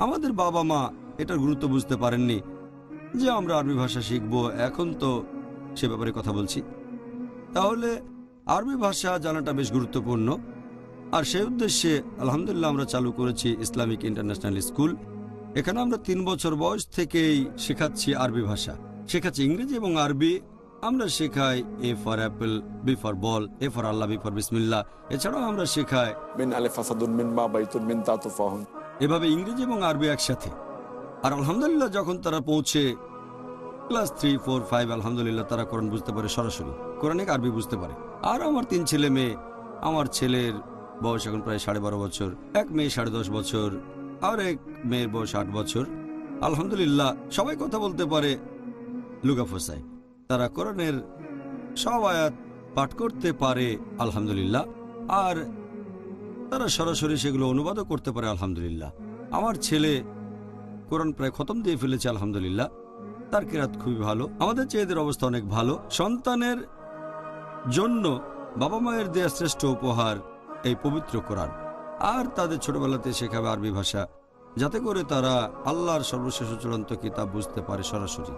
আমাদের বাবা মা এটার গুরুত্ব বুঝতে পারেননি যে আমরা আরবি ভাষা শিখব। এখন তো সে ব্যাপারে কথা বলছি। তাহলে আরবি ভাষা জানাটা বেশ গুরুত্বপূর্ণ। আর সেই উদ্দেশ্যে আলহামদুলিল্লাহ আমরা চালু করেছি ইসলামিক ইন্টারন্যাশনাল স্কুল। এখানে আমরা 3 বছর বয়স থেকেই শেখাচ্ছি আরবি ভাষা, শেখাচ্ছি ইংরেজি এবং আরবি। আমরা শেখাই A for apple, B for ball, A for আল্লাহ, বি ফর বিসমিল্লাহ। এছাড়াও আমরা শেখাই মিন আলিফ আসাদুন মিন মা বাইতুন মিন তাতুফাহুন, এভাবে ইংরেজি এবং আরবি একসাথে। আর আলহামদুলিল্লাহ যখন তারা পৌঁছে ক্লাস 3, 4, 5, আলহামদুলিল্লাহ তারা কোরআন বুঝতে পারে, সরাসরি কোরআনিক আরবি বুঝতে পারে। আর আমার 3 ছেলে মেয়ে, আমার ছেলের বয়স এখন প্রায় 12.5 বছর, এক মেয়ে 10.5 বছর, আর এক মেয়ের বয়স 8 বছর। আলহামদুলিল্লাহ সবাই কথা বলতে পারে লুগা ফসায়। তারা কোরআনের সব আয়াত পাঠ করতে পারে আলহামদুলিল্লাহ, আর তারা সরাসরি সেগুলো অনুবাদও করতে পারে আলহামদুলিল্লাহ। আমার ছেলে কোরআন প্রায় খতম দিয়ে ফেলেছে আলহামদুলিল্লাহ, তার কেরাত খুবই ভালো। আমাদের চেয়েদের অবস্থা অনেক ভালো। সন্তানের জন্য বাবা মায়ের দেয়া শ্রেষ্ঠ উপহার এই পবিত্র কোরআন। আর তাদের ছোটবেলাতে শেখাবে আরবি ভাষা, যাতে করে তারা আল্লাহর সর্বশেষ চূড়ান্ত কিতাব বুঝতে পারে সরাসরি।